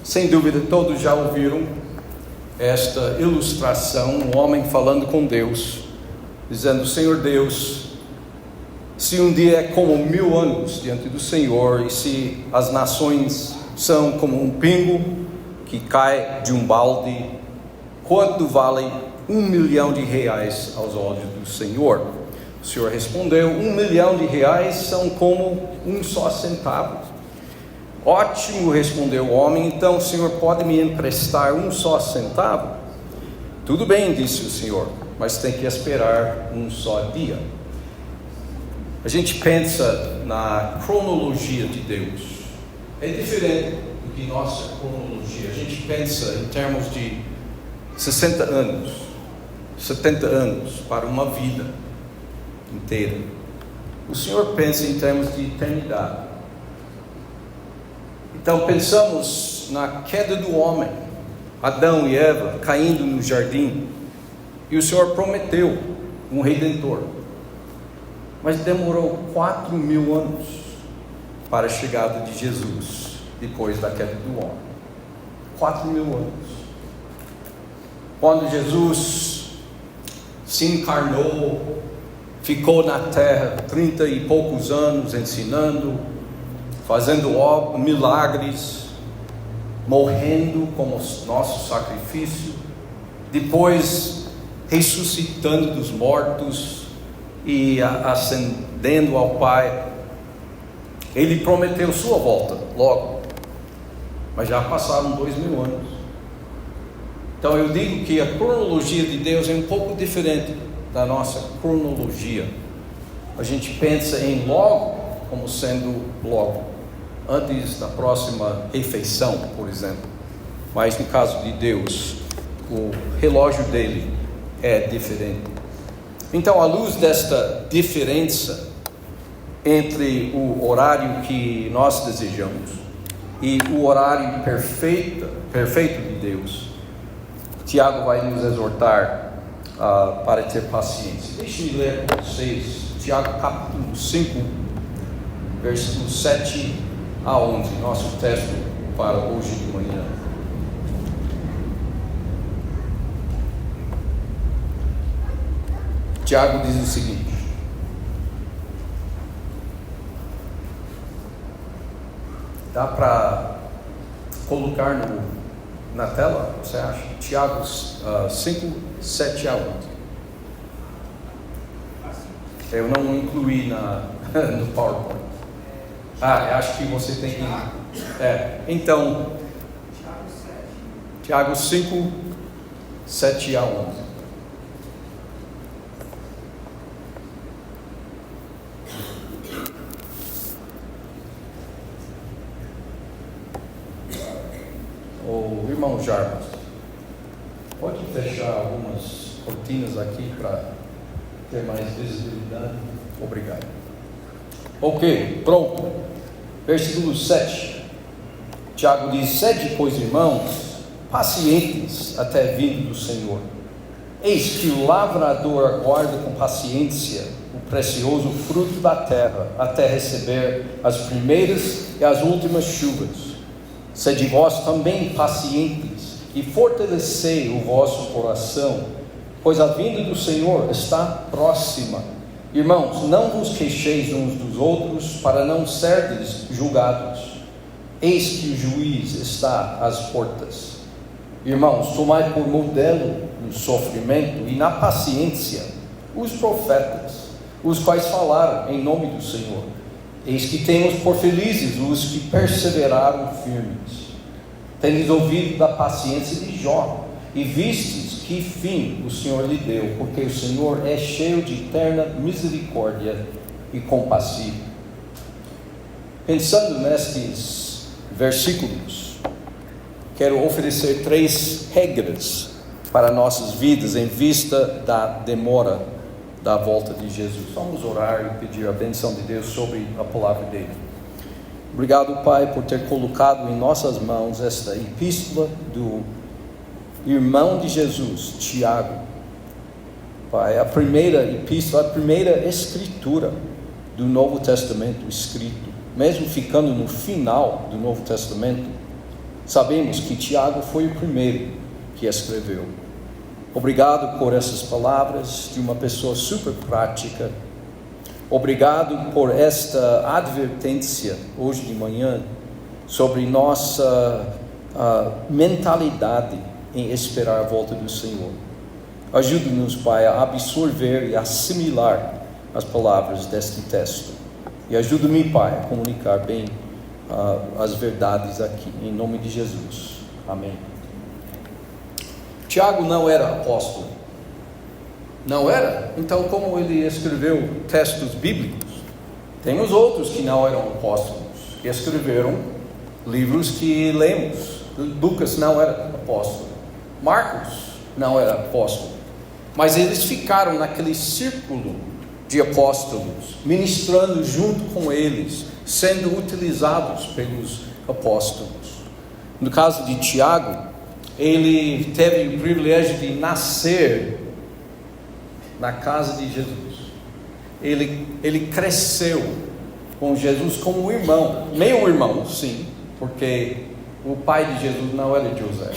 Sem dúvida, todos já ouviram esta ilustração, um homem falando com Deus, dizendo: Senhor Deus, se um dia é como 1000 anos diante do Senhor, e se as nações são como um pingo que cai de um balde, quanto vale R$1 milhão aos olhos do Senhor? O Senhor respondeu: R$1 milhão são como um só centavo. Ótimo, respondeu o homem, então o Senhor pode me emprestar um só centavo? Tudo bem, disse o Senhor, mas tem que esperar um só dia. A gente pensa na cronologia de Deus, é diferente do que nossa cronologia. A gente pensa em termos de 60 anos, 70 anos para uma vida inteira. O Senhor pensa em termos de eternidade. Então pensamos na queda do homem, Adão e Eva caindo no jardim, e o Senhor prometeu um Redentor, mas demorou 4.000 anos para a chegada de Jesus, depois da queda do homem. 4.000 anos. Quando Jesus se encarnou, ficou na terra 30 e poucos anos ensinando, fazendo milagres, morrendo como nosso sacrifício, depois ressuscitando dos mortos e ascendendo ao Pai. Ele prometeu sua volta logo, mas já passaram 2.000 anos. Então eu digo que a cronologia de Deus é um pouco diferente da nossa cronologia. A gente pensa em logo como sendo logo, antes da próxima refeição, por exemplo. Mas no caso de Deus, o relógio dele é diferente. Então, à luz desta diferença entre o horário que nós desejamos e o horário perfeito de Deus, Tiago vai nos exortar para ter paciência. Deixe-me ler com vocês Tiago capítulo 5, versículos 7 a 11, nosso texto para hoje de manhã. Tiago diz o seguinte: dá para colocar na tela, você acha? Tiago 5, 7 a 11. Eu não incluí no PowerPoint. Acho que você tem que... Então, Tiago 5, 7 a 11. O irmão Jarvis, pode fechar algumas cortinas aqui para ter mais visibilidade? Obrigado. Ok, pronto. Versículo 7. Tiago diz: sede, pois, irmãos, pacientes até a vinda do Senhor. Eis que o lavrador aguarda com paciência o precioso fruto da terra, até receber as primeiras e as últimas chuvas. Sede vós também pacientes, e fortalecei o vosso coração, pois a vinda do Senhor está próxima. Irmãos, não vos queixeis uns dos outros, para não serdes julgados. Eis que o juiz está às portas. Irmãos, tomai por modelo no sofrimento e na paciência os profetas, os quais falaram em nome do Senhor. Eis que temos por felizes os que perseveraram firmes. Tendes ouvido da paciência de Jó, e vistes que fim o Senhor lhe deu, porque o Senhor é cheio de eterna misericórdia e compassivo. Pensando nestes versículos, quero oferecer 3 regras para nossas vidas em vista da demora da volta de Jesus. Vamos orar e pedir a bênção de Deus sobre a palavra dele. Obrigado, Pai, por ter colocado em nossas mãos esta epístola do irmão de Jesus, Tiago. Pai, a primeira epístola, a primeira escritura do Novo Testamento escrito, mesmo ficando no final do Novo Testamento, Sabemos que Tiago foi o primeiro que escreveu. Obrigado por essas palavras de uma pessoa super prática. Obrigado por esta advertência hoje de manhã sobre nossa mentalidade em esperar a volta do Senhor. Ajude-nos, Pai, a absorver e assimilar as palavras deste texto. E ajude-me, Pai, a comunicar bem as verdades aqui, em nome de Jesus. Amém. Tiago não era apóstolo. Não era? Então, como ele escreveu textos bíblicos? Tem os outros que não eram apóstolos, que escreveram livros que lemos. Lucas não era apóstolo. Marcos não era apóstolo. Mas eles ficaram naquele círculo de apóstolos, ministrando junto com eles, sendo utilizados pelos apóstolos. No caso de Tiago, ele teve o privilégio de nascer na casa de Jesus. Ele cresceu com Jesus como irmão, meio irmão, sim, porque o pai de Jesus não era José,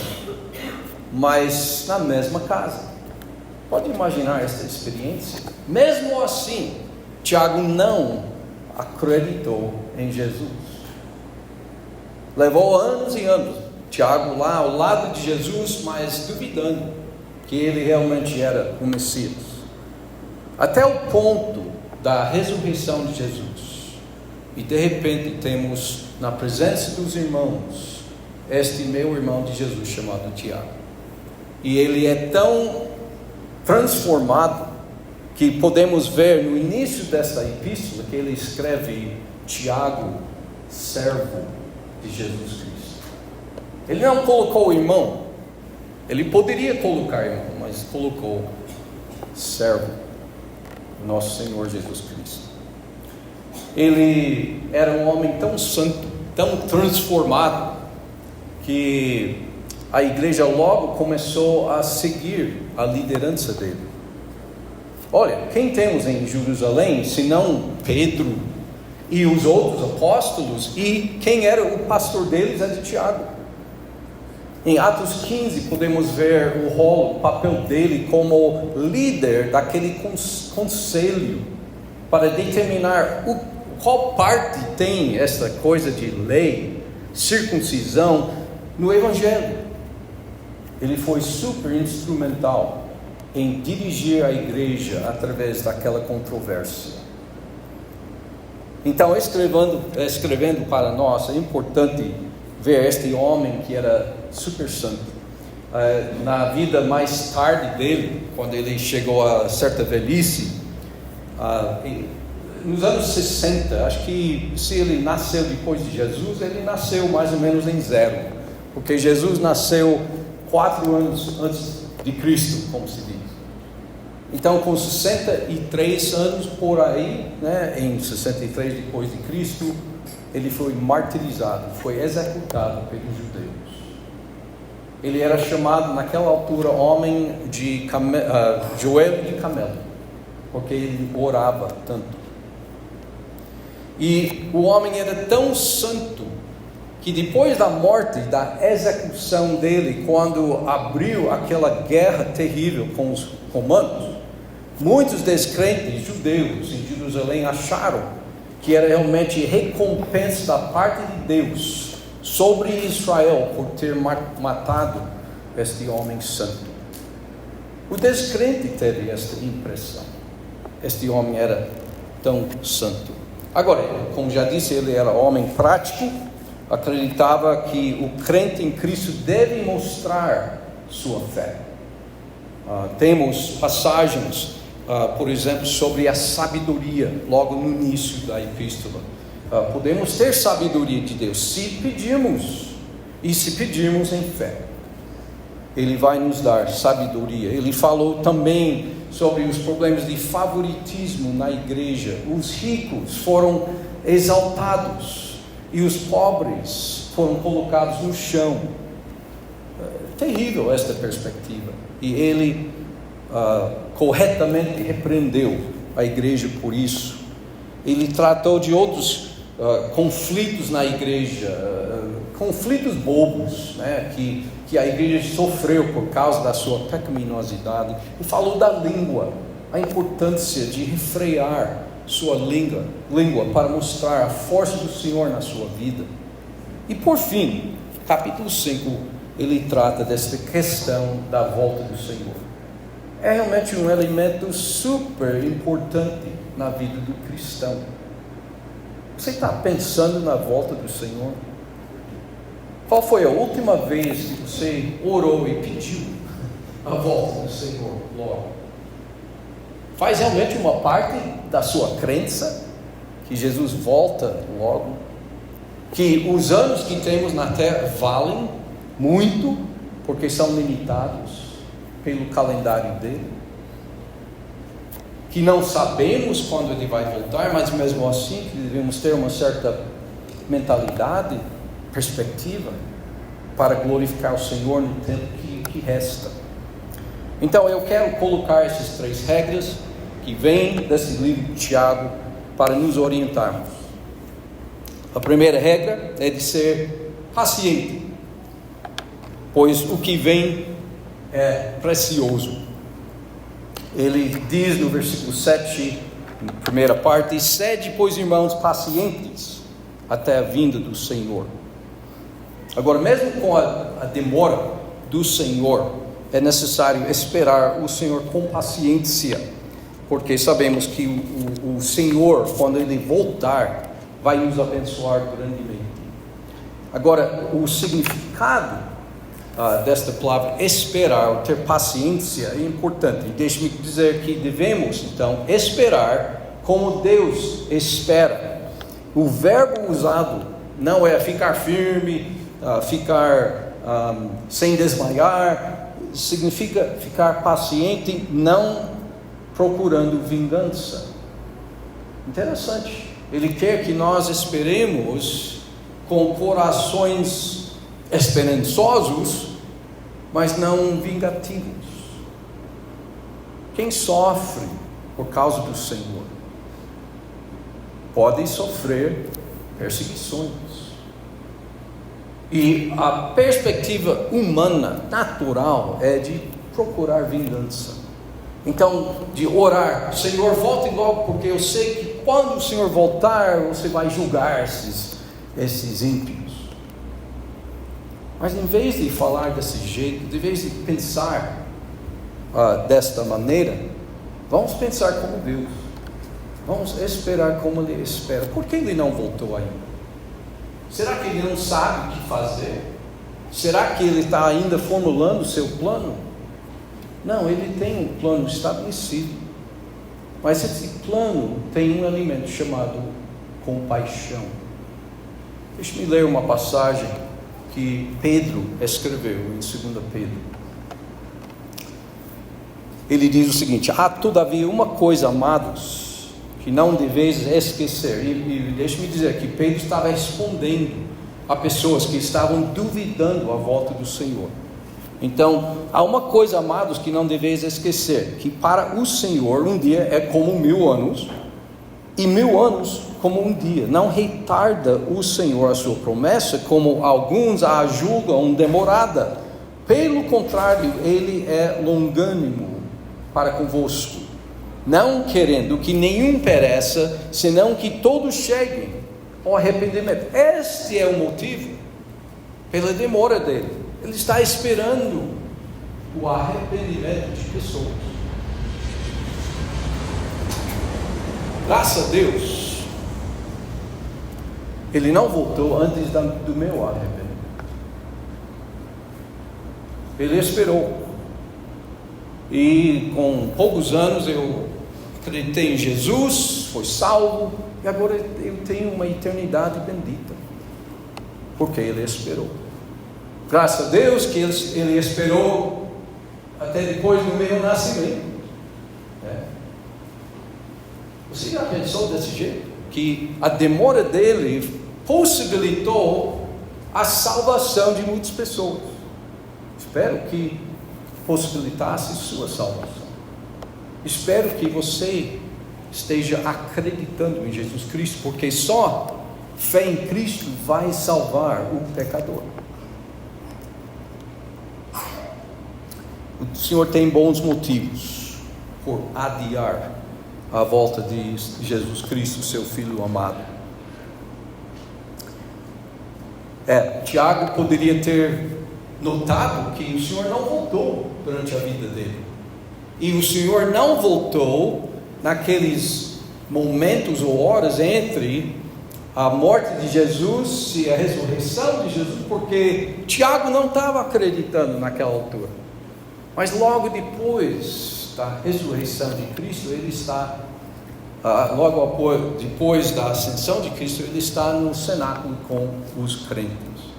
mas na mesma casa. Pode imaginar essa experiência? Mesmo assim, Tiago não acreditou em Jesus. Levou anos e anos, Tiago lá ao lado de Jesus, mas duvidando que ele realmente era o Messias. Até o ponto da ressurreição de Jesus. E de repente temos na presença dos irmãos, este meu irmão de Jesus chamado Tiago. E ele é tão transformado que podemos ver no início desta epístola que ele escreve Tiago, servo de Jesus Cristo. Ele não colocou irmão, ele poderia colocar irmão, mas colocou servo, nosso Senhor Jesus Cristo. Ele era um homem tão santo, tão transformado, que a igreja logo começou a seguir a liderança dele. Olha, quem temos em Jerusalém, senão Pedro e os outros apóstolos, e quem era o pastor deles era Tiago. Em Atos 15 podemos ver o papel dele como líder daquele conselho para determinar qual parte tem essa coisa de lei, circuncisão no Evangelho. Ele foi super instrumental em dirigir a igreja através daquela controvérsia. Então, escrevendo para nós, é importante ver este homem que era super santo. Na vida mais tarde dele, quando ele chegou a certa velhice, nos anos 60, acho que se ele nasceu depois de Jesus, ele nasceu mais ou menos em 0, porque Jesus nasceu 4 anos antes de Cristo, como se diz. Então, com 63 anos por aí, em 63 depois de Cristo, ele foi martirizado, foi executado pelos judeus. Ele era chamado naquela altura homem de joelho de camelo, porque ele orava tanto. E o homem era tão santo que depois da morte, da execução dele, quando abriu aquela guerra terrível com os romanos, muitos descrentes judeus em Jerusalém acharam que era realmente recompensa da parte de Deus sobre Israel por ter matado este homem santo. O descrente teve esta impressão. Este homem era tão santo. Agora, como já disse, ele era homem prático, acreditava que o crente em Cristo deve mostrar sua fé. Temos passagens, por exemplo, sobre a sabedoria, logo no início da epístola. Podemos ter sabedoria de Deus se pedirmos, e se pedirmos em fé. Ele vai nos dar sabedoria. Ele falou também sobre os problemas de favoritismo na igreja. Os ricos foram exaltados e os pobres foram colocados no chão. Terrível esta perspectiva. E ele corretamente repreendeu a igreja por isso. Ele tratou de outros conflitos na igreja, conflitos bobos, né, que a igreja sofreu por causa da sua pecaminosidade, e falou da língua, a importância de refrear sua língua para mostrar a força do Senhor na sua vida. E por fim, capítulo 5, ele trata desta questão da volta do Senhor. É realmente um elemento super importante na vida do cristão. Você está pensando na volta do Senhor? Qual foi a última vez que você orou e pediu a volta do Senhor logo? Faz realmente uma parte da sua crença que Jesus volta logo? Que os anos que temos na terra valem muito, porque são limitados pelo calendário dele? Que não sabemos quando ele vai voltar, mas mesmo assim que devemos ter uma certa mentalidade, perspectiva, para glorificar o Senhor no tempo que resta. Então eu quero colocar essas 3 regras que vêm desse livro de Tiago para nos orientarmos. A primeira regra é de ser paciente, pois o que vem é precioso. Ele diz no versículo 7, na primeira parte: sede, pois, irmãos, pacientes até a vinda do Senhor. Agora, mesmo com a demora do Senhor, é necessário esperar o Senhor com paciência, porque sabemos que o Senhor, quando Ele voltar, vai nos abençoar grandemente. Agora, o significado desta palavra esperar, ou ter paciência, é importante. E deixe-me dizer que devemos então esperar como Deus espera. O verbo usado não é ficar firme, ficar sem desmaiar. Significa ficar paciente, não procurando vingança. Interessante. Ele quer que nós esperemos com corações esperançosos, mas não vingativos. Quem sofre por causa do Senhor pode sofrer perseguições. E a perspectiva humana, natural, é de procurar vingança. Então, de orar: Senhor, volte logo, porque eu sei que quando o Senhor voltar, você vai julgar esses ímpios. Mas em vez de falar desse jeito, de vez de pensar desta maneira, vamos pensar como Deus. Vamos esperar como Ele espera. Por que Ele não voltou ainda? Será que Ele não sabe o que fazer? Será que Ele está ainda formulando o seu plano? Não, Ele tem um plano estabelecido. Mas esse plano tem um elemento chamado compaixão. Deixe-me ler uma passagem que Pedro escreveu em 2 Pedro. Ele diz o seguinte: há todavia uma coisa, amados, que não deveis esquecer. E deixe-me dizer que Pedro estava respondendo a pessoas que estavam duvidando a volta do Senhor. Então, há uma coisa, amados, que não deveis esquecer: que para o Senhor um dia é como 1000 anos, e 1000 anos como um dia. Não retarda o Senhor a sua promessa, como alguns a julgam demorada. Pelo contrário, Ele é longânimo para convosco, não querendo que nenhum pereça, senão que todos cheguem ao arrependimento. Este é o motivo pela demora dele. Ele está esperando o arrependimento de pessoas. Graças a Deus, Ele não voltou antes do meu arrependimento. Ele esperou. E com poucos anos eu acreditei em Jesus, fui salvo, e agora eu tenho uma eternidade bendita, porque Ele esperou. Graças a Deus que Ele esperou até depois do meu nascimento. Você já pensou desse jeito? Que a demora dele possibilitou a salvação de muitas pessoas. Espero que possibilitasse sua salvação. Espero que você esteja acreditando em Jesus Cristo, porque só fé em Cristo vai salvar o pecador. O Senhor tem bons motivos por adiar a volta de Jesus Cristo, seu Filho amado. Tiago poderia ter notado que o Senhor não voltou durante a vida dele. E o Senhor não voltou naqueles momentos ou horas entre a morte de Jesus e a ressurreição de Jesus, porque Tiago não estava acreditando naquela altura. Mas logo depois da ressurreição de Cristo, ele está, depois da ascensão de Cristo, ele está no cenáculo com os crentes.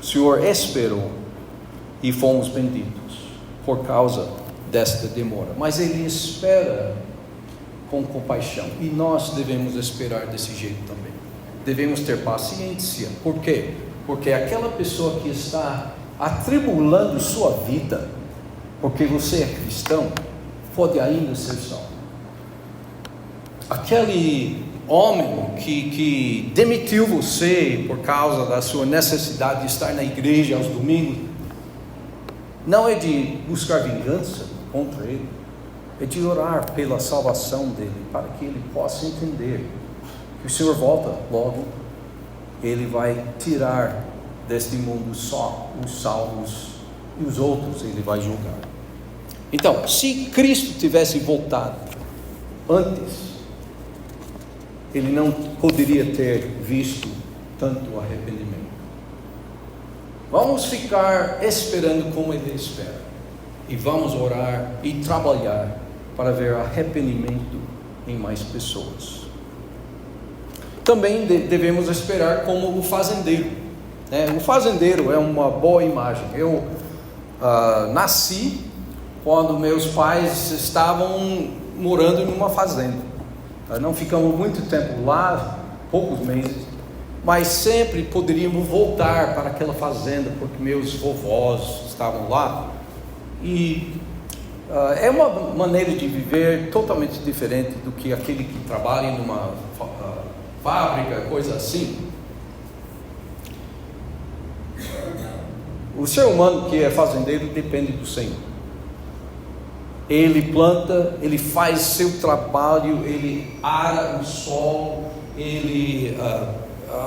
O Senhor esperou e fomos benditos por causa desta demora. Mas Ele espera com compaixão, e nós devemos esperar desse jeito também. Devemos ter paciência. Por quê? Porque aquela pessoa que está atribulando sua vida, porque você é cristão, pode ainda ser salvo. Aquele homem que demitiu você por causa da sua necessidade de estar na igreja aos domingos, não é de buscar vingança contra ele, é de orar pela salvação dele, para que ele possa entender que o Senhor volta logo. Ele vai tirar deste mundo só os salvos, e os outros ele vai julgar. Então, se Cristo tivesse voltado antes, ele não poderia ter visto tanto arrependimento. Vamos ficar esperando como ele espera, e vamos orar e trabalhar para ver arrependimento em mais pessoas. Também devemos esperar como o fazendeiro. O fazendeiro é uma boa imagem. Eu nasci quando meus pais estavam morando em uma fazenda. Não ficamos muito tempo lá, poucos meses, mas sempre poderíamos voltar para aquela fazenda, porque meus vovós estavam lá. E é uma maneira de viver totalmente diferente do que aquele que trabalha em uma fábrica, coisa assim. O ser humano que é fazendeiro depende do Senhor. Ele planta, ele faz seu trabalho, ele ara o solo, ele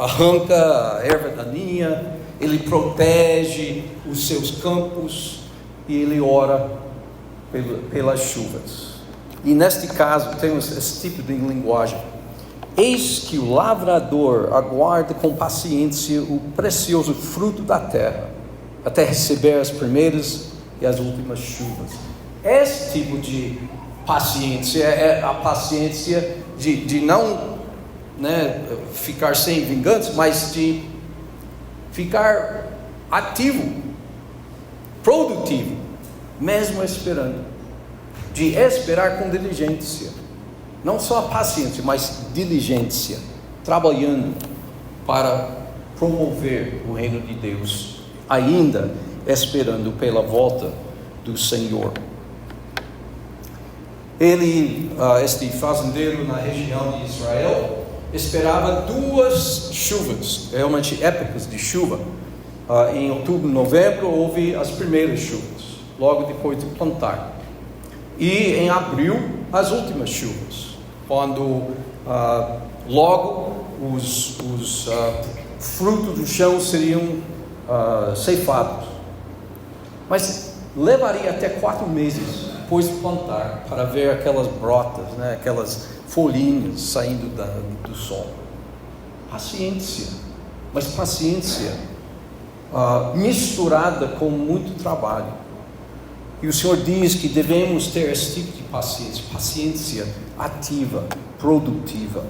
arranca a erva daninha, ele protege os seus campos e ele ora pelas chuvas. E neste caso temos esse tipo de linguagem: eis que o lavrador aguarda com paciência o precioso fruto da terra, até receber as primeiras e as últimas chuvas. Esse tipo de paciência é a paciência de não ficar sem vingança, mas de ficar ativo, produtivo, mesmo esperando, de esperar com diligência, não só a paciência, mas diligência, trabalhando para promover o reino de Deus, ainda esperando pela volta do Senhor. Este fazendeiro na região de Israel esperava 2 chuvas, realmente épocas de chuva. Em outubro, novembro, houve as primeiras chuvas, logo depois de plantar. E em abril, as últimas chuvas, quando logo os frutos do chão seriam ceifados. Mas levaria até 4 meses depois de plantar para ver aquelas brotas, aquelas folhinhas saindo do sol. Paciência, mas paciência misturada com muito trabalho. E o Senhor diz que devemos ter esse tipo de paciência ativa, produtiva,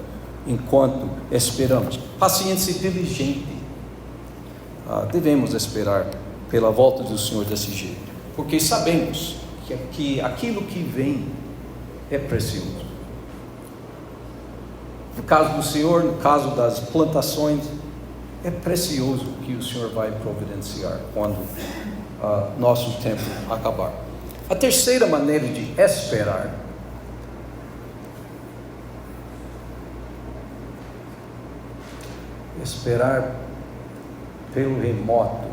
enquanto esperamos. Paciência diligente. Devemos esperar pela volta do Senhor desse jeito, porque sabemos que aquilo que vem é precioso. No caso do Senhor, no caso das plantações, é precioso que o Senhor vai providenciar quando nosso tempo acabar. A terceira maneira de esperar Esperar pelo remoto.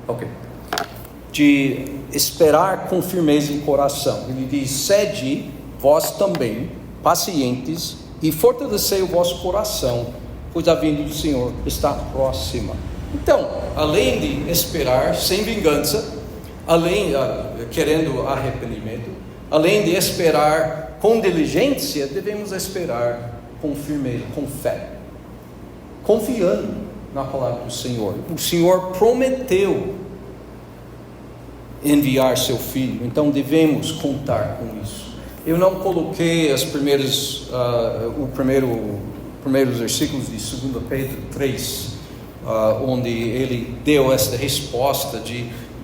Ok. De esperar com firmeza em coração. Ele diz: sede vós também pacientes e fortalecei o vosso coração, pois a vinda do Senhor está próxima. Então, além de esperar sem vingança, além querendo arrependimento, além de esperar com diligência, devemos esperar com firmeza, com fé, confiando na palavra do Senhor. O Senhor prometeu enviar seu Filho, então devemos contar com isso. Eu não coloquei os primeiros versículos de 2 Pedro 3, onde ele deu essa resposta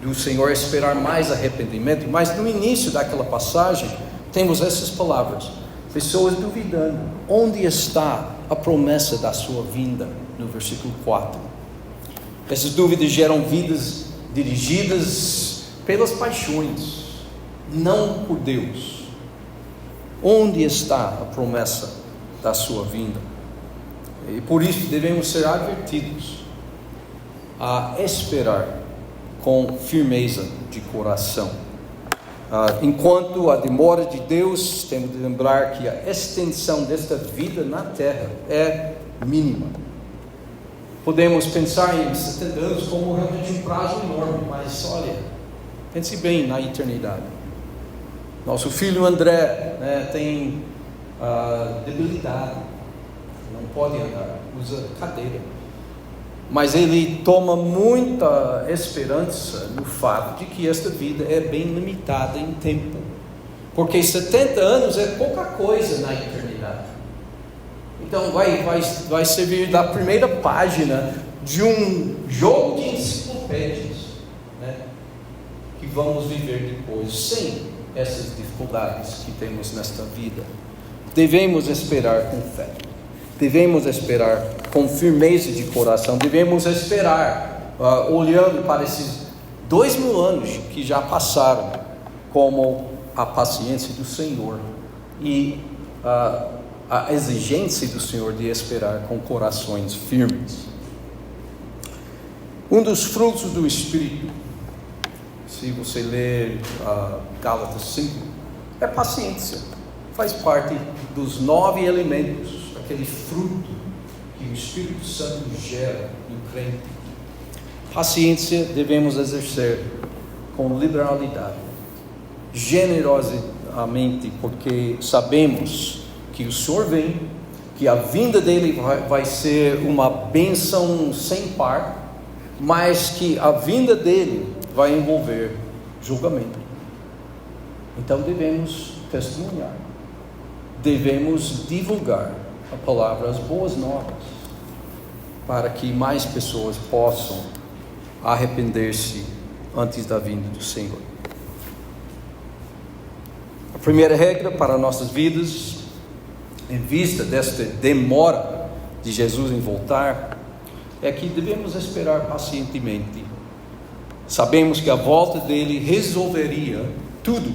do Senhor esperar mais arrependimento, mas no início daquela passagem temos essas palavras: pessoas duvidando, onde está a promessa da sua vinda? No versículo 4. Essas dúvidas geram vidas dirigidas pelas paixões, não por Deus. Onde está a promessa da sua vinda? E por isso devemos ser advertidos a esperar com firmeza de coração. Enquanto a demora de Deus, temos de lembrar que a extensão desta vida na terra é mínima. Podemos pensar em 70 anos como realmente um prazo enorme, mas olha, pense bem na eternidade. Nosso filho André, tem debilidade, não pode andar, usa cadeira, mas ele toma muita esperança no fato de que esta vida é bem limitada em tempo, porque 70 anos é pouca coisa na eternidade. Então vai servir da primeira página de um jogo de enciclopédias, que vamos viver depois, sem essas dificuldades que temos nesta vida. Devemos esperar com fé, devemos esperar com firmeza de coração, devemos esperar olhando para esses 2000 anos que já passaram, como a paciência do Senhor e a exigência do Senhor de esperar com corações firmes. Um dos frutos do Espírito, se você ler Gálatas 5, é paciência. Faz parte dos 9 elementos, aquele fruto que o Espírito Santo gera no crente. Paciência devemos exercer com liberalidade, generosamente, porque sabemos que o Senhor vem, que a vinda dele vai ser uma bênção sem par, mas que a vinda dele vai envolver julgamento. Então devemos testemunhar, devemos divulgar a palavra, as boas novas, para que mais pessoas possam arrepender-se antes da vinda do Senhor. A primeira regra para nossas vidas, em vista desta demora de Jesus em voltar, é que devemos esperar pacientemente. Sabemos que a volta dele resolveria tudo,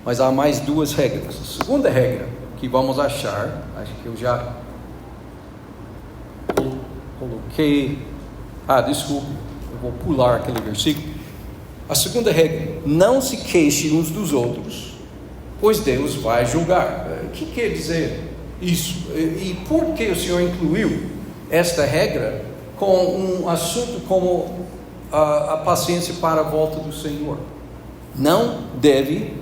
mas há mais 2 regras. A segunda regra que vamos achar, acho que eu já coloquei, desculpe, eu vou pular aquele versículo. A segunda regra: não se queixe uns dos outros, pois Deus vai julgar. O que quer dizer isso? E por que o Senhor incluiu esta regra com um assunto como a paciência para a volta do Senhor? Não deve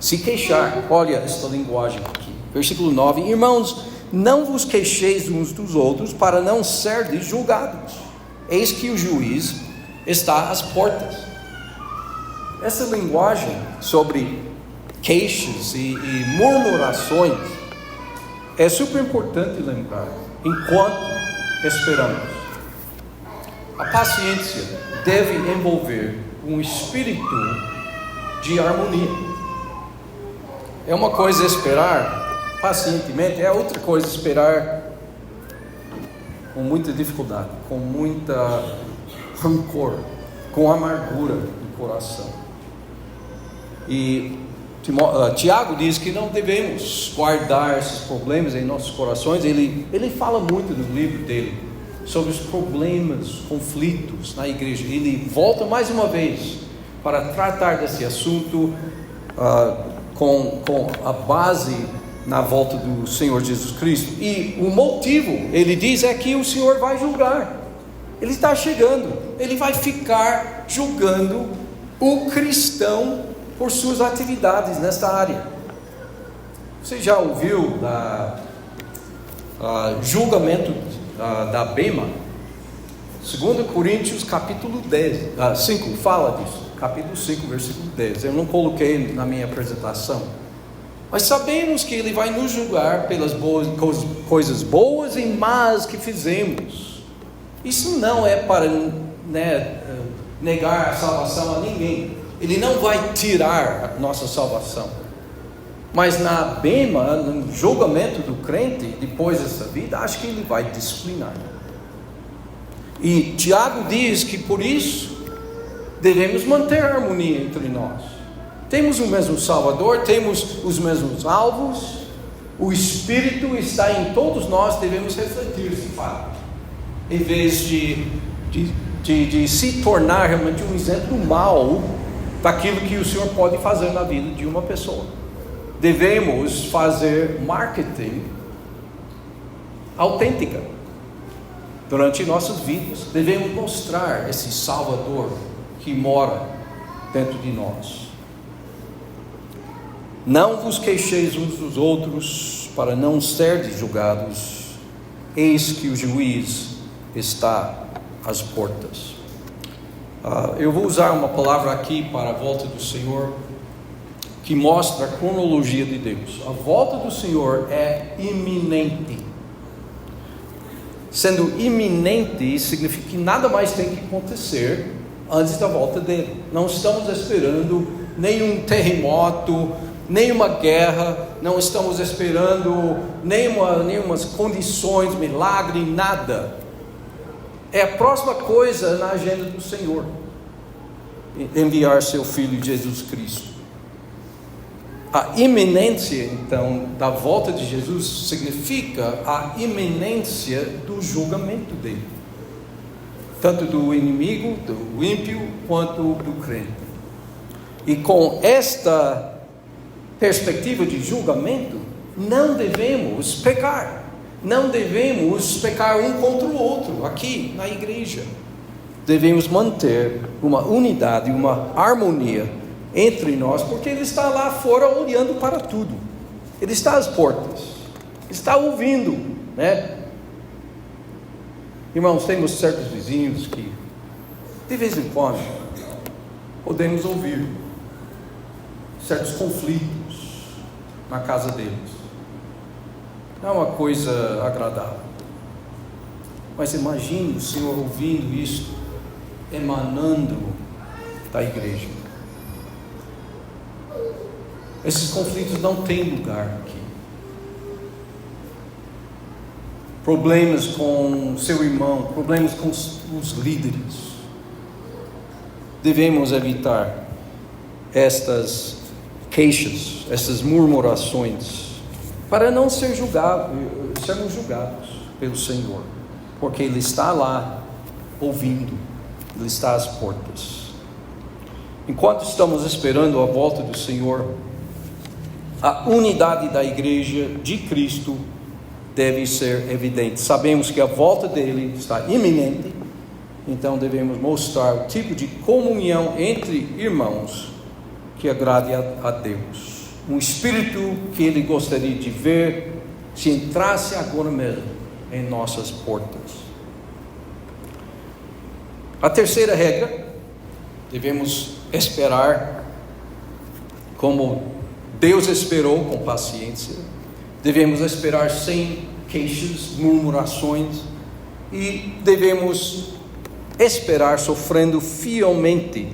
se queixar. Olha esta linguagem aqui, versículo 9: irmãos, não vos queixeis uns dos outros, para não serdes julgados. Eis que o juiz está às portas. Essa linguagem sobre queixas e murmurações é super importante lembrar enquanto esperamos. A paciência deve envolver um espírito de harmonia. É uma coisa esperar pacientemente, é outra coisa esperar com muita dificuldade, com muita rancor, com amargura no coração. E Tiago diz que não devemos guardar esses problemas em nossos corações. Ele fala muito no livro dele sobre os problemas, conflitos na igreja. Ele volta mais uma vez para tratar desse assunto com a base na volta do Senhor Jesus Cristo. E o motivo, ele diz, é que o Senhor vai julgar. Ele está chegando, ele vai ficar julgando o cristão por suas atividades nesta área. Você já ouviu julgamento da Bema? 2 Coríntios capítulo 5 fala disso, capítulo 5 versículo 10. Eu não coloquei na minha apresentação, mas sabemos que ele vai nos julgar pelas coisas boas e más que fizemos. Isso não é para negar a salvação a ninguém. Ele não vai tirar a nossa salvação. Mas na bema, no julgamento do crente, depois dessa vida, acho que ele vai disciplinar. E Tiago diz que por isso devemos manter a harmonia entre nós. Temos o mesmo Salvador, temos os mesmos alvos, o Espírito está em todos nós, devemos refletir esse fato, em vez de se tornar realmente um exemplo mau daquilo que o Senhor pode fazer na vida de uma pessoa. Devemos fazer marketing autêntica durante nossas vidas. Devemos mostrar esse Salvador que mora dentro de nós. Não vos queixeis uns dos outros, para não serdes julgados. Eis que o juiz está às portas. Eu vou usar uma palavra aqui para a volta do Senhor, que mostra a cronologia de Deus. A volta do Senhor é iminente. Sendo iminente, significa que nada mais tem que acontecer antes da volta dele. Não estamos esperando nenhum terremoto, nenhuma guerra, não estamos esperando nenhumas condições, milagre, nada. É a próxima coisa na agenda do Senhor: enviar seu Filho Jesus Cristo. A iminência, então, da volta de Jesus significa a iminência do julgamento dele, tanto do inimigo, do ímpio, quanto do crente. E com esta perspectiva de julgamento, não devemos pecar. Não devemos pecar um contra o outro aqui na igreja. Devemos manter uma unidade, uma harmonia entre nós, porque Ele está lá fora olhando para tudo. Ele está às portas, Ele está ouvindo, né? Irmãos, temos certos vizinhos que de vez em quando podemos ouvir certos conflitos na casa deles. Não é uma coisa agradável. Mas imagine o Senhor ouvindo isso, emanando da igreja. Esses conflitos não têm lugar aqui. Problemas com seu irmão, problemas com os líderes. Devemos evitar estas queixas, essas murmurações, para não sermos julgados pelo Senhor, porque Ele está lá ouvindo, Ele está às portas. Enquanto estamos esperando a volta do Senhor, a unidade da igreja de Cristo deve ser evidente. Sabemos que a volta dele está iminente, então devemos mostrar o tipo de comunhão entre irmãos que agrade a Deus. Um espírito que Ele gostaria de ver se entrasse agora mesmo em nossas portas. A terceira regra: devemos esperar como Deus esperou, com paciência. Devemos esperar sem queixas, murmurações, e devemos esperar sofrendo fielmente,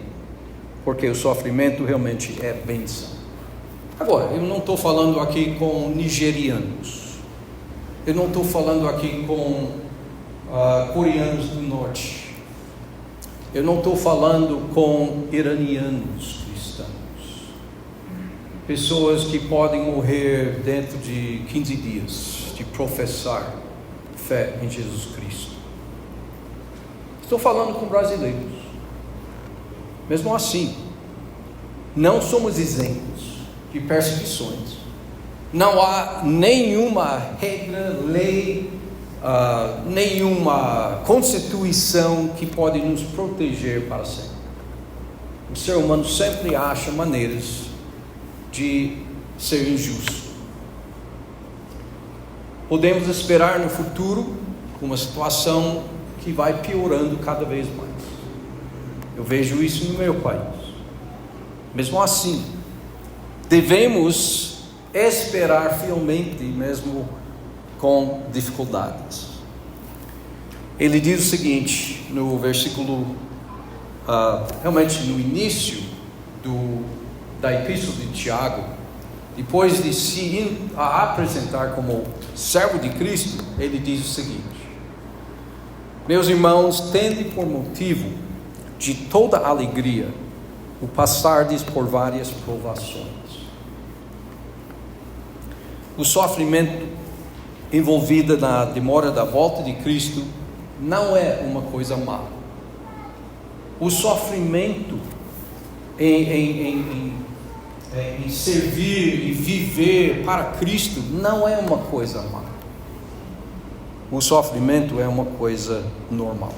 porque o sofrimento realmente é bênção. Agora, eu não estou falando aqui com nigerianos, eu não estou falando aqui com coreanos do norte, eu não estou falando com iranianos cristãos, pessoas que podem morrer dentro de 15 dias de professar fé em Jesus Cristo. Estou falando com brasileiros. Mesmo assim, não somos isentos de perseguições. Não há nenhuma regra, lei, nenhuma constituição que pode nos proteger para sempre. O ser humano sempre acha maneiras de ser injusto. Podemos esperar no futuro uma situação que vai piorando cada vez mais. Eu vejo isso no meu país. Mesmo assim, devemos esperar fielmente, mesmo com dificuldades. Ele diz o seguinte, no versículo, realmente no início da epístola de Tiago, depois de se apresentar como servo de Cristo, ele diz o seguinte: meus irmãos, tende por motivo de toda alegria o passardes por várias provações. O sofrimento envolvido na demora da volta de Cristo não é uma coisa má. O sofrimento em servir e viver para Cristo não é uma coisa má. O sofrimento é uma coisa normal.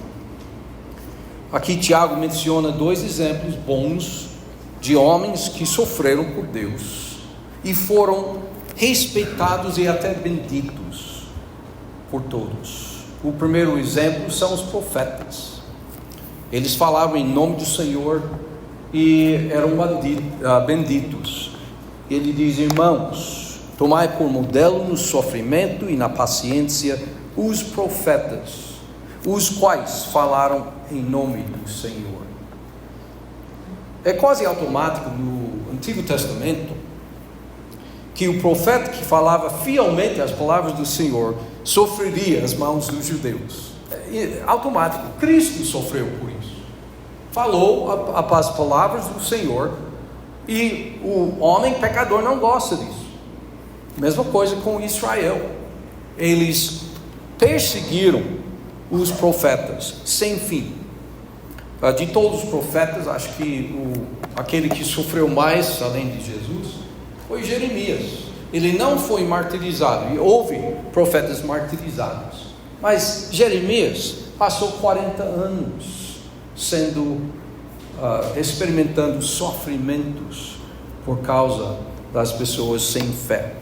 Aqui Tiago menciona 2 exemplos bons de homens que sofreram por Deus e foram respeitados e até benditos por todos. O primeiro exemplo são os profetas. Eles falavam em nome do Senhor e eram benditos. Ele diz: irmãos, tomai por modelo no sofrimento e na paciência os profetas, os quais falaram em nome do Senhor. É quase automático no Antigo Testamento que o profeta que falava fielmente as palavras do Senhor sofreria as mãos dos judeus. É automático. Cristo sofreu por isso. Falou as palavras do Senhor e o homem pecador não gosta disso. Mesma coisa com Israel. Eles perseguiram os profetas sem fim. De todos os profetas, acho que aquele que sofreu mais, além de Jesus, foi Jeremias. Ele não foi martirizado, e houve profetas martirizados, mas Jeremias passou 40 anos experimentando sofrimentos por causa das pessoas sem fé.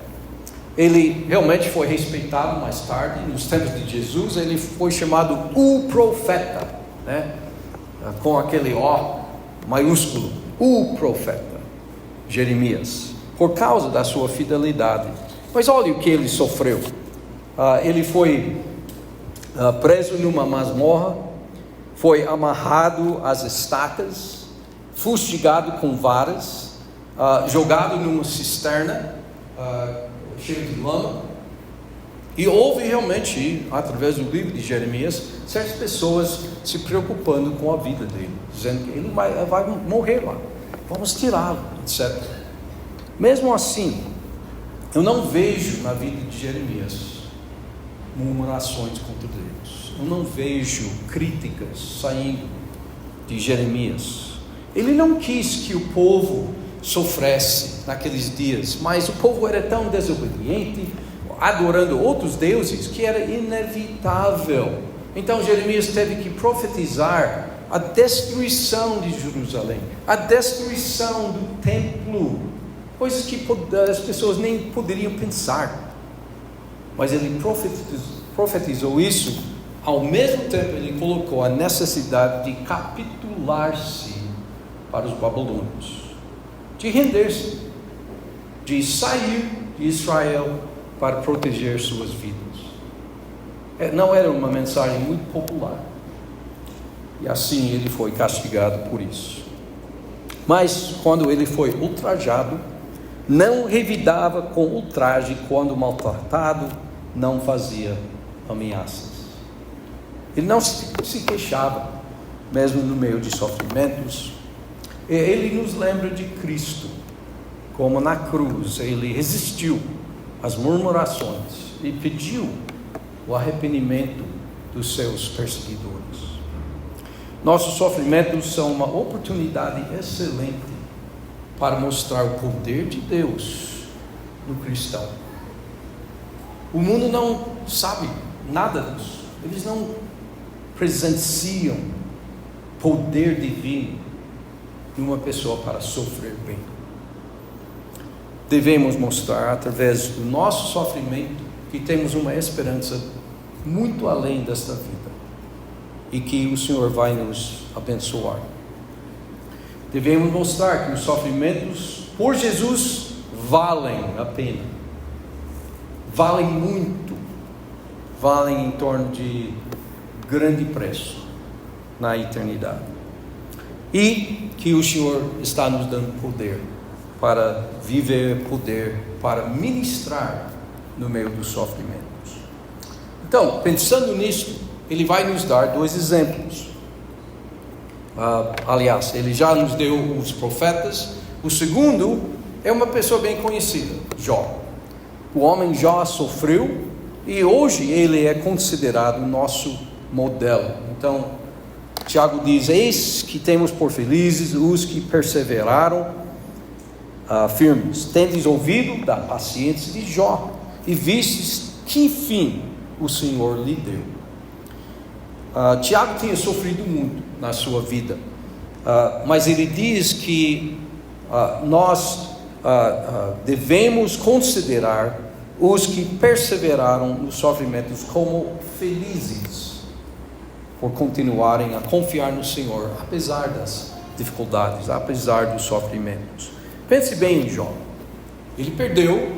Ele realmente foi respeitado mais tarde, nos tempos de Jesus. Ele foi chamado o profeta, né? Com aquele O maiúsculo, o profeta Jeremias, por causa da sua fidelidade. Mas olha o que ele sofreu. Ele foi preso numa masmorra, foi amarrado às estacas, fustigado com varas, jogado numa cisterna cheia de lama. E houve realmente, através do livro de Jeremias, certas pessoas se preocupando com a vida dele, dizendo que ele vai morrer lá, vamos tirá-lo, etc. Mesmo assim, eu não vejo na vida de Jeremias murmurações contra Deus. Eu não vejo críticas saindo de Jeremias. Ele não quis que o povo sofresse naqueles dias, mas o povo era tão desobediente, adorando outros deuses, que era inevitável. Então Jeremias teve que profetizar a destruição de Jerusalém, a destruição do templo, coisas que as pessoas nem poderiam pensar. Mas ele profetizou isso. Ao mesmo tempo ele colocou a necessidade de capitular-se para os babilônios, de render-se, de sair de Israel para proteger suas vidas. Não era uma mensagem muito popular, e assim ele foi castigado por isso. Mas quando ele foi ultrajado, não revidava com ultraje. Quando maltratado, não fazia ameaças. Ele não se queixava, mesmo no meio de sofrimentos. Ele nos lembra de Cristo. como na cruz ele resistiu às murmurações e pediu o arrependimento dos seus perseguidores. Nossos sofrimentos são uma oportunidade excelente para mostrar o poder de Deus no cristão. O mundo não sabe nada disso. Eles não presenciam poder divino em uma pessoa para sofrer bem. Devemos mostrar através do nosso sofrimento que temos uma esperança muito além desta vida e que o Senhor vai nos abençoar. Devemos mostrar que os sofrimentos por Jesus valem a pena, valem muito, valem em torno de grande preço na eternidade, e que o Senhor está nos dando poder para viver, poder para ministrar no meio dos sofrimentos. Então, pensando nisso, ele vai nos dar dois exemplos. Aliás, ele já nos deu os profetas. O segundo é uma pessoa bem conhecida, Jó. O homem Jó sofreu e hoje ele é considerado o nosso modelo. Então, Tiago diz: eis que temos por felizes os que perseveraram firmes. Tendes ouvido da paciência de Jó e vistes que fim o Senhor lhe deu. Tiago tinha sofrido muito na sua vida, mas ele diz que nós devemos considerar os que perseveraram nos sofrimentos como felizes, por continuarem a confiar no Senhor, apesar das dificuldades, apesar dos sofrimentos. Pense bem em Jó. Ele perdeu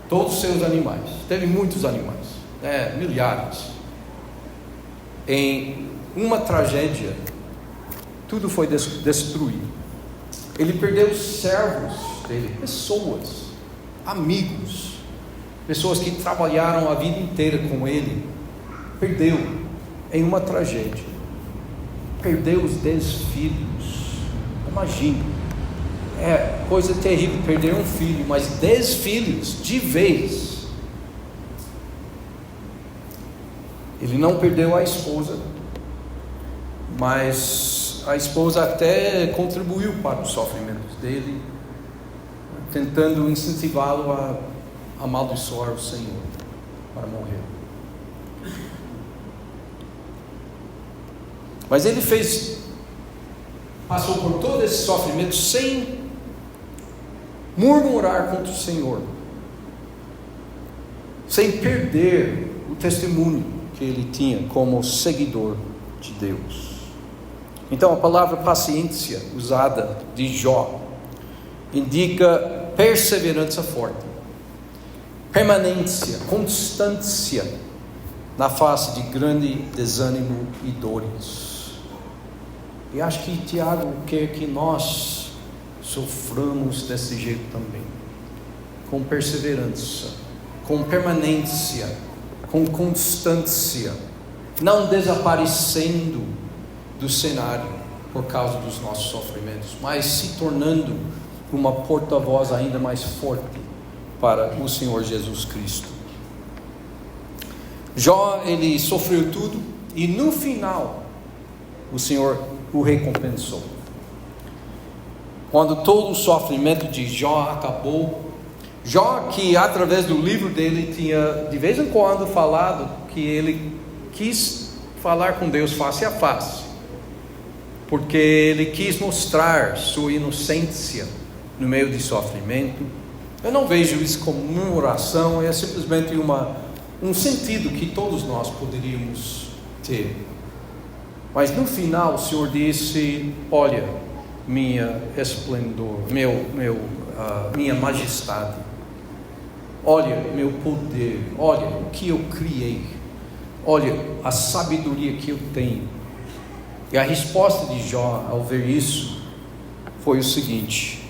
todos os seus animais, teve muitos animais, milhares. Em uma tragédia, tudo foi destruído. Ele perdeu servos dele, pessoas, amigos, pessoas que trabalharam a vida inteira com ele. Perdeu em uma tragédia. Perdeu os 10 filhos. Imagine, é coisa terrível perder um filho, mas 10 filhos de vez. Ele não perdeu a esposa, mas a esposa até contribuiu para os sofrimentos dele, tentando incentivá-lo a amaldiçoar o Senhor para morrer. Mas ele passou por todo esse sofrimento sem murmurar contra o Senhor, sem perder o testemunho que ele tinha como seguidor de Deus. Então a palavra paciência usada de Jó indica perseverança forte, permanência, constância na face de grande desânimo e dores. E acho que Tiago quer que nós soframos desse jeito também, com perseverança, com permanência, com constância, não desaparecendo do cenário por causa dos nossos sofrimentos, mas se tornando uma porta-voz ainda mais forte para o Senhor Jesus Cristo. Jó, ele sofreu tudo e no final o Senhor o recompensou. Quando todo o sofrimento de Jó acabou, Jó, que através do livro dele tinha de vez em quando falado que ele quis falar com Deus face a face, porque ele quis mostrar sua inocência no meio de sofrimento. Eu não vejo isso como murmuração, é simplesmente um sentido que todos nós poderíamos ter. Mas no final o Senhor disse: olha, minha esplendor, minha majestade, olha meu poder, olha o que eu criei, olha a sabedoria que eu tenho. E a resposta de Jó ao ver isso foi o seguinte: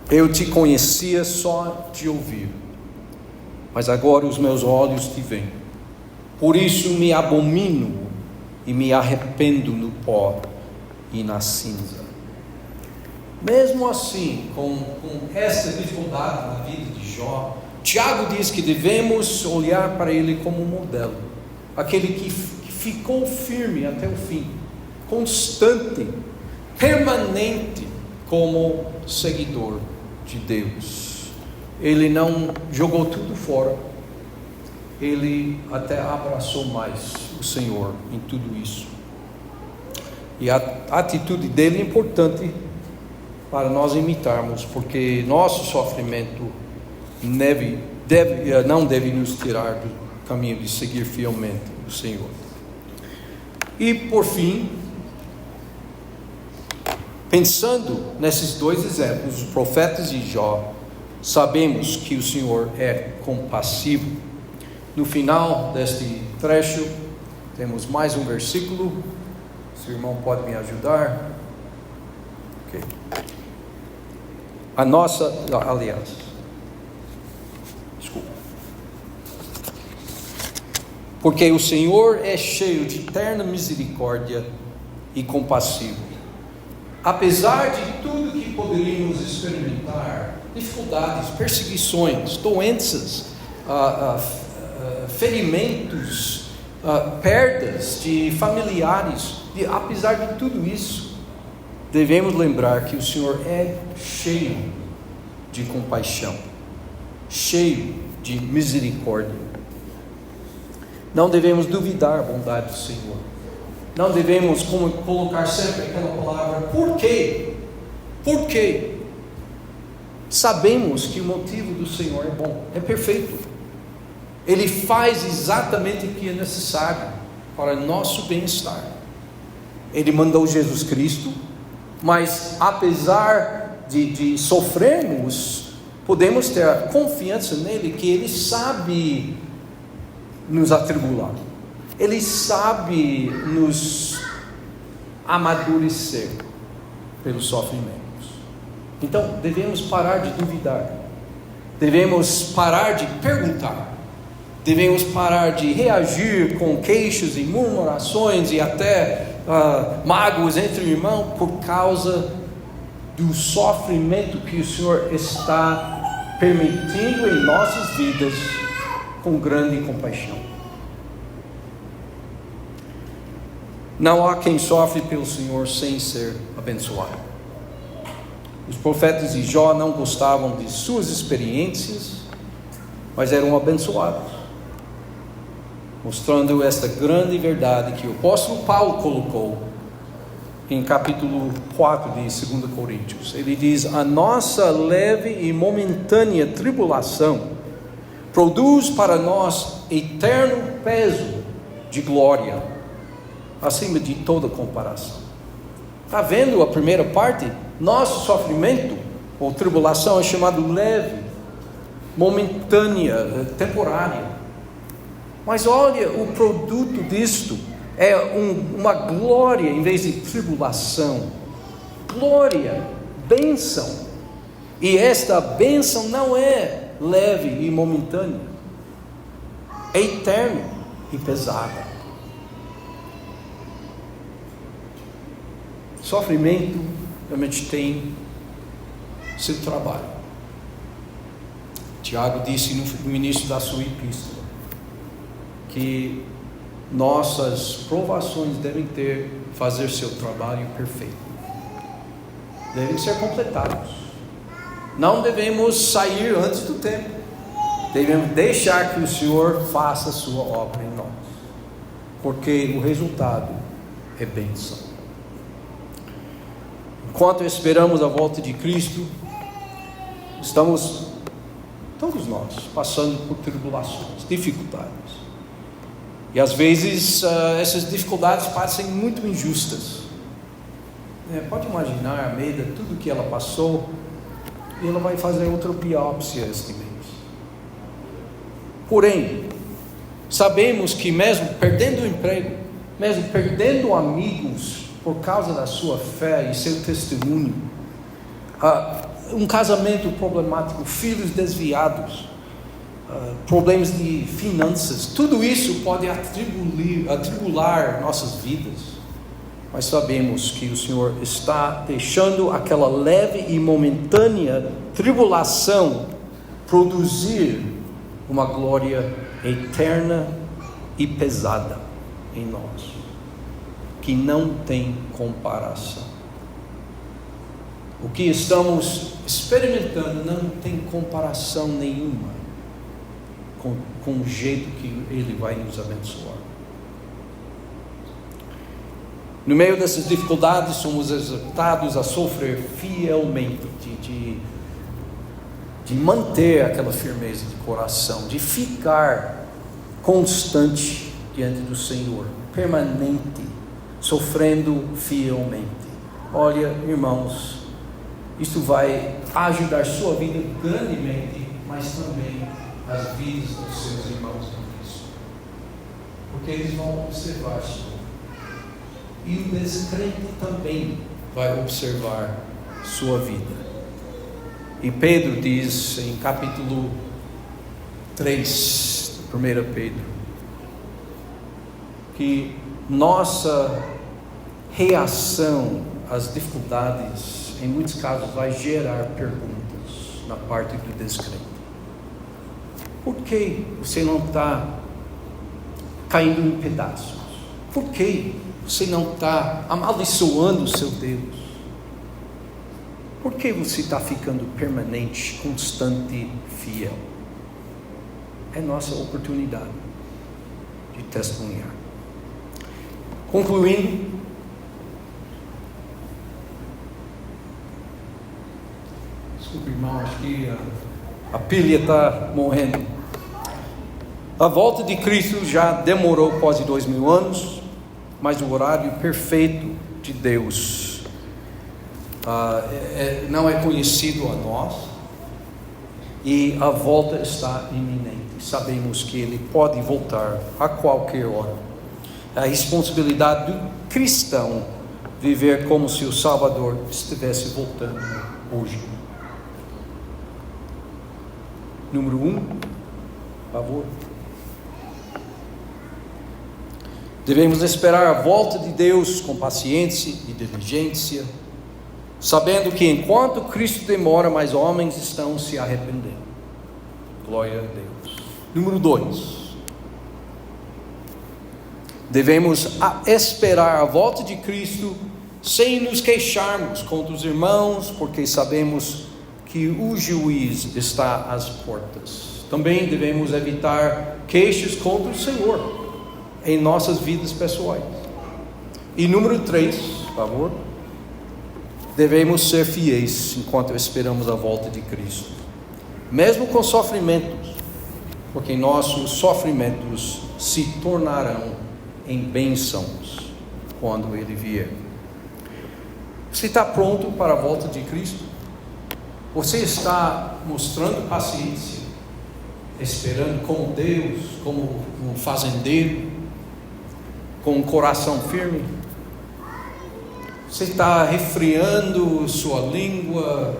eu te conhecia só de ouvir, mas agora os meus olhos te veem. Por isso me abomino e me arrependo no pó e na cinza. Mesmo assim, com esta dificuldade na vida de Jó, Tiago diz que devemos olhar para ele como modelo, aquele que ficou firme até o fim, constante, permanente como seguidor de Deus. Ele não jogou tudo fora, ele até abraçou mais o Senhor em tudo isso. E a atitude dele é importante para nós imitarmos, porque nosso sofrimento não deve nos tirar do caminho de seguir fielmente o Senhor. E por fim, pensando nesses dois exemplos, os profetas e Jó, sabemos que o Senhor é compassivo. No final deste trecho, temos mais um versículo. Se o irmão pode me ajudar. Ok. Desculpa. Porque o Senhor é cheio de eterna misericórdia e compassivo. Apesar de tudo que poderíamos experimentar, dificuldades, perseguições, doenças, ferimentos, perdas de familiares, apesar de tudo isso, devemos lembrar que o Senhor é cheio de compaixão, cheio de misericórdia. Não devemos duvidar da bondade do Senhor. Não devemos colocar sempre aquela palavra, por quê? Por quê? Sabemos que o motivo do Senhor é bom, é perfeito. Ele faz exatamente o que é necessário para nosso bem-estar. Ele mandou Jesus Cristo, mas apesar de sofrermos, podemos ter a confiança nele que ele sabe nos atribular. Ele sabe nos amadurecer pelos sofrimentos. Então, devemos parar de duvidar. Devemos parar de perguntar. Devemos parar de reagir com queixos e murmurações e até mágoas entre irmãos por causa do sofrimento que o Senhor está permitindo em nossas vidas com grande compaixão. Não há quem sofre pelo Senhor sem ser abençoado. Os profetas de Jó não gostavam de suas experiências, mas eram abençoados, mostrando esta grande verdade que o apóstolo Paulo colocou em capítulo 4 de 2 Coríntios. Ele diz: a nossa leve e momentânea tribulação produz para nós eterno peso de glória, acima de toda comparação. Está vendo a primeira parte? Nosso sofrimento ou tribulação é chamado leve, momentânea, temporária. Mas olha, o produto disto é uma glória em vez de tribulação. Glória, bênção. E esta bênção não é leve e momentânea, é eterna e pesada. Sofrimento realmente tem seu trabalho. Tiago disse no início da sua epístola que nossas provações devem fazer seu trabalho perfeito, devem ser completados. Não devemos sair antes do tempo, devemos deixar que o Senhor faça a sua obra em nós, porque o resultado é bênção. Enquanto esperamos a volta de Cristo, estamos, todos nós, passando por tribulações, dificuldades. E às vezes essas dificuldades parecem muito injustas. Pode imaginar a Meida, tudo que ela passou, e ela vai fazer outra biópsia este mês. Porém, sabemos que mesmo perdendo o emprego, mesmo perdendo amigos por causa da sua fé e seu testemunho, um casamento problemático, filhos desviados, problemas de finanças, tudo isso pode atribular nossas vidas. Mas sabemos que o Senhor está deixando aquela leve e momentânea tribulação produzir uma glória eterna e pesada em nós, que não tem comparação. O que estamos experimentando não tem comparação nenhuma com o jeito que Ele vai nos abençoar. No meio dessas dificuldades, somos exortados a sofrer fielmente, de manter aquela firmeza de coração, de ficar constante diante do Senhor, permanente, sofrendo fielmente. Olha, irmãos, isto vai ajudar sua vida grandemente, mas também as vidas dos seus irmãos em Cristo, porque eles vão observar o Senhor. E o descrente também vai observar sua vida. E Pedro diz em capítulo 3, 1 Pedro, que nossa reação às dificuldades, em muitos casos, vai gerar perguntas na parte do descrente. Por que você não está caindo em pedaços? Por que você não está amaldiçoando o seu Deus? Por que você está ficando permanente, constante, fiel? É nossa oportunidade de testemunhar. Concluindo, desculpe, irmão, acho que a pilha está morrendo. A volta de Cristo já demorou quase 2000 anos, mas o horário perfeito de Deus não é conhecido a nós, e a volta está iminente. Sabemos que Ele pode voltar a qualquer hora. A responsabilidade do cristão viver como se o Salvador estivesse voltando hoje. Número 1, por favor. Devemos esperar a volta de Deus com paciência e diligência, sabendo que enquanto Cristo demora, mais homens estão se arrependendo. Glória a Deus. Número 2. Devemos esperar a volta de Cristo sem nos queixarmos contra os irmãos, porque sabemos que o juiz está às portas. Também devemos evitar queixas contra o Senhor em nossas vidas pessoais. E número 3, por favor, devemos ser fiéis enquanto esperamos a volta de Cristo, mesmo com sofrimentos, porque nossos sofrimentos se tornarão em bênçãos quando Ele vier. Você está pronto para a volta de Cristo? Você está mostrando paciência, esperando como Deus, como um fazendeiro, com um coração firme? Você está refreando sua língua,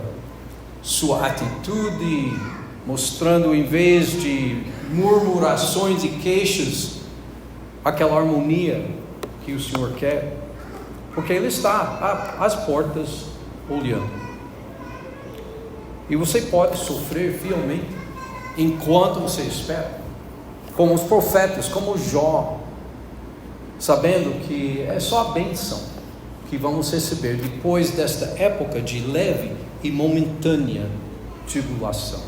sua atitude, mostrando, em vez de murmurações e queixas, aquela harmonia que o Senhor quer? Porque Ele está às portas olhando. E você pode sofrer fielmente enquanto você espera, como os profetas, como Jó, sabendo que é só a bênção que vamos receber depois desta época de leve e momentânea tribulação.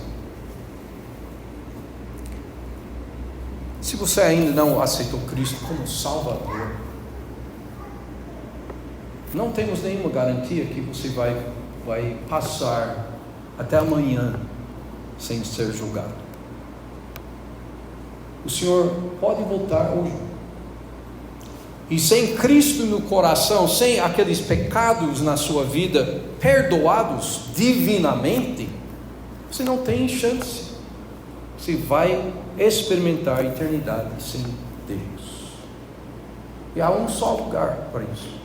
Se você ainda não aceitou Cristo como Salvador, não temos nenhuma garantia que você vai passar até amanhã sem ser julgado. O Senhor pode voltar hoje. E sem Cristo no coração, sem aqueles pecados na sua vida perdoados divinamente, você não tem chance. Você vai experimentar a eternidade sem Deus. E há um só lugar para isso.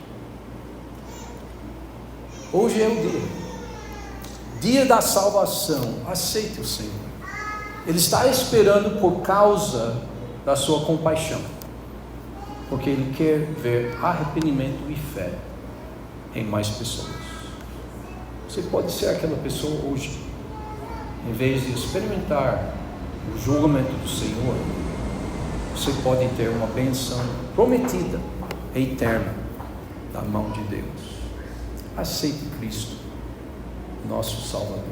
Hoje é o dia da salvação. Aceite o Senhor. Ele está esperando por causa da sua compaixão, porque Ele quer ver arrependimento e fé em mais pessoas. Você pode ser aquela pessoa hoje, em vez de experimentar o julgamento do Senhor, você pode ter uma bênção prometida, eterna, da mão de Deus. Aceite Cristo, nosso Salvador.